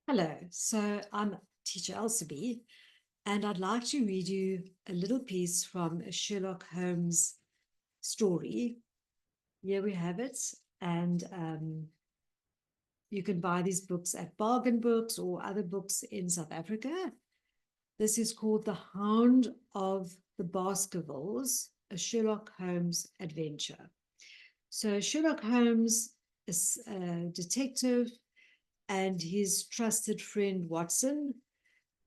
Hello, so I'm teacher Elsaby, and I'd like to read you a little piece from a Sherlock Holmes story. Here we have it, and you can buy these books at Bargain Books or other books in South Africa. This is called The Hound of the Baskervilles, a Sherlock Holmes adventure. So Sherlock Holmes is a detective and his trusted friend Watson.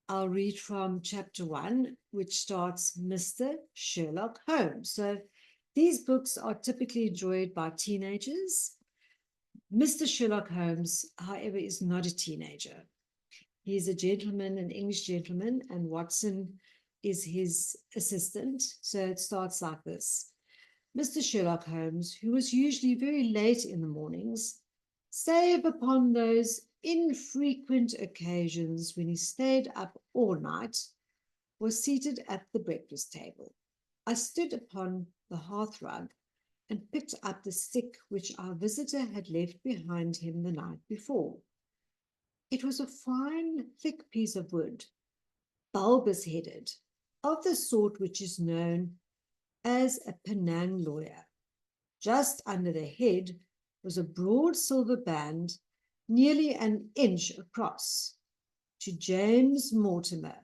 I'll read from chapter 1, which starts Mr. Sherlock Holmes. So these books are typically enjoyed by teenagers. Mr. Sherlock Holmes, however, is not a teenager. He is a gentleman, an English gentleman, and Watson is his assistant. So it starts like this. Mr. Sherlock Holmes, who was usually very late in the mornings, save upon those infrequent occasions when he stayed up all night, was seated at the breakfast table. I stood upon the hearthrug and picked up the stick which our visitor had left behind him the night before. It was a fine, thick piece of wood, bulbous headed, of the sort which is known as a Penang lawyer. Just under the head was a broad silver band nearly an inch across. To James Mortimer,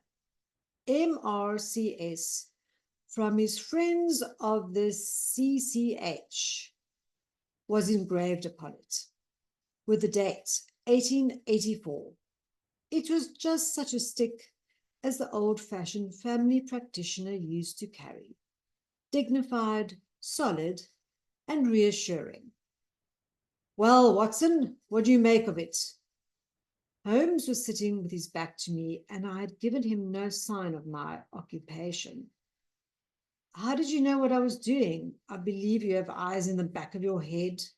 MRCS, from his friends of the CCH, was engraved upon it, with the date 1884. It was just such a stick as the old-fashioned family practitioner used to carry, dignified, solid, and reassuring. Well, Watson, what do you make of it? Holmes was sitting with his back to me, and I had given him no sign of my occupation. How did you know what I was doing? I believe you have eyes in the back of your head.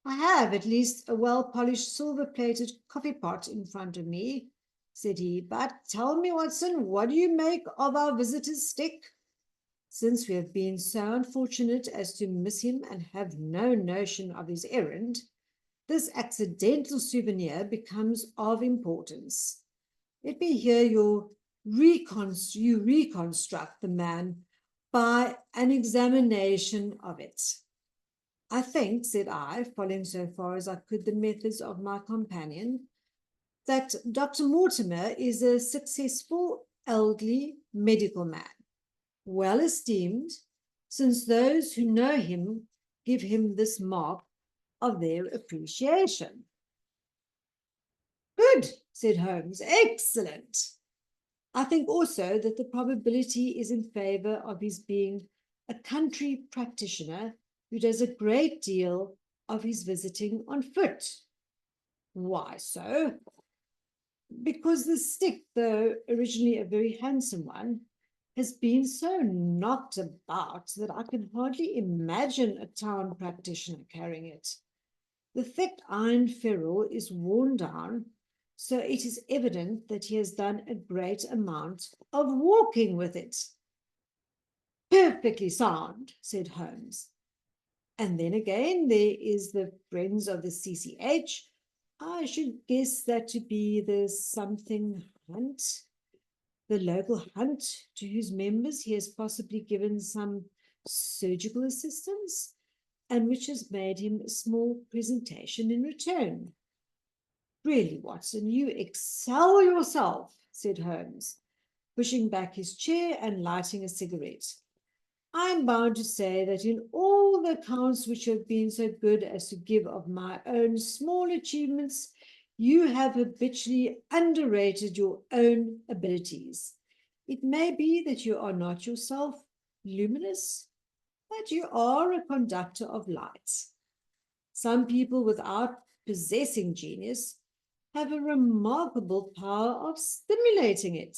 I have at least a well-polished silver-plated coffee pot in front of me, said he. But tell me, Watson, what do you make of our visitor's stick? Since we have been so unfortunate as to miss him and have no notion of his errand, this accidental souvenir becomes of importance. Let me hear you reconstruct the man by an examination of it. I think, said I, following so far as I could the methods of my companion, that Dr. Mortimer is a successful elderly medical man, well esteemed, since those who know him give him this mark of their appreciation. Good, said Holmes. Excellent. I think also that the probability is in favor of his being a country practitioner who does a great deal of his visiting on foot. Why so? Because the stick, though originally a very handsome one, has been so knocked about that I can hardly imagine a town practitioner carrying it. The thick iron ferrule is worn down, so it is evident that he has done a great amount of walking with it. Perfectly sound, said Holmes. And then again, there is the friends of the CCH. I should guess that to be the something hunt, the local hunt to whose members he has possibly given some surgical assistance, and which has made him a small presentation in return. Really, Watson, you excel yourself, said Holmes, pushing back his chair and lighting a cigarette. I'm bound to say that in all the accounts which have been so good as to give of my own small achievements, you have habitually underrated your own abilities. It may be that you are not yourself luminous, but you are a conductor of light. Some people without possessing genius have a remarkable power of stimulating it.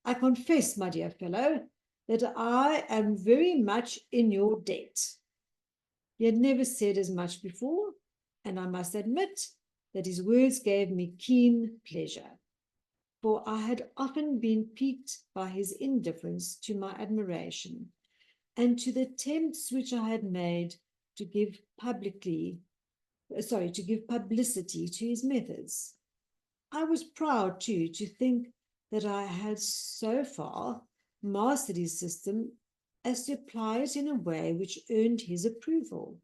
I confess, my dear fellow, that I am very much in your debt. He had never said as much before, and I must admit that his words gave me keen pleasure, for I had often been piqued by his indifference to my admiration and to the attempts which I had made to give publicity to his methods. I was proud too to think that I had so far mastered his system as to apply it in a way which earned his approval.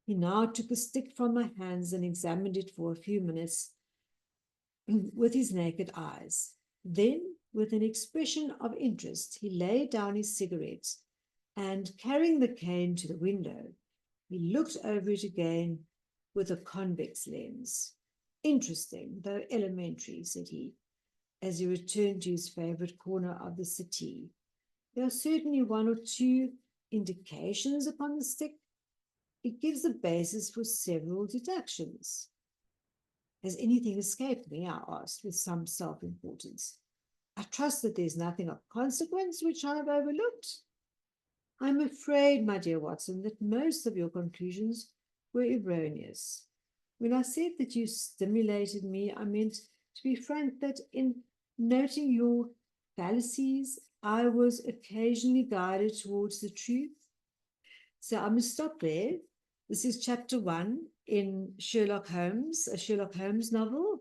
He now took the stick from my hands and examined it for a few minutes with his naked eyes. Then, with an expression of interest, he laid down his cigarette and, carrying the cane to the window, he looked over it again with a convex lens. Interesting, though elementary, said he, as he returned to his favorite corner of the settee. There are certainly one or two indications upon the stick. It gives the basis for several deductions. Has anything escaped me? I asked with some self importance. I trust that there's nothing of consequence which I have overlooked. I'm afraid, my dear Watson, that most of your conclusions were erroneous. When I said that you stimulated me, I meant, to be frank, that in noting your fallacies, I was occasionally guided towards the truth. So I'm going to stop there. This is chapter 1 in Sherlock Holmes, a Sherlock Holmes novel.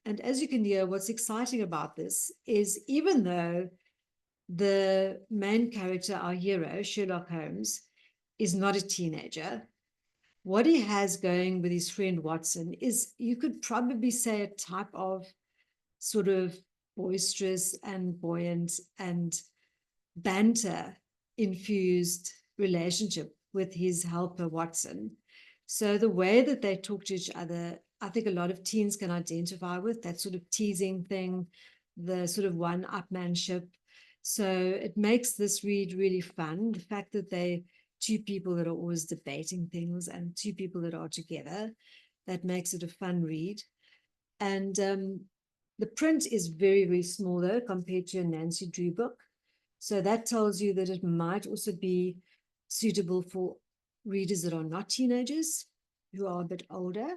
And as you can hear, what's exciting about this is even though the main character, our hero, Sherlock Holmes, is not a teenager, what he has going with his friend Watson is, you could probably say, a type of sort of boisterous and buoyant and banter infused relationship with his helper Watson. So the way that they talk to each other, I think a lot of teens can identify with that sort of teasing thing, the sort of one-upmanship. So it makes this read really fun. The fact that they two people that are always debating things and two people that are together, that makes it a fun read. And the print is very, very small though, compared to a Nancy Drew book. So that tells you that it might also be suitable for readers that are not teenagers, who are a bit older.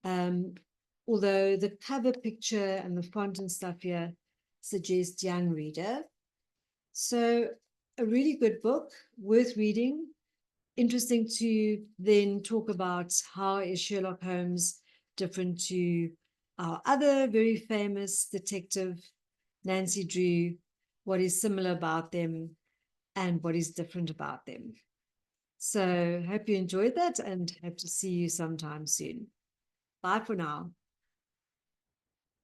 Um, Although the cover picture and the font and stuff here suggest young reader. So a really good book, worth reading. Interesting to then talk about how is Sherlock Holmes different to our other very famous detective, Nancy Drew, what is similar about them and what is different about them. So hope you enjoyed that and hope to see you sometime soon. Bye for now.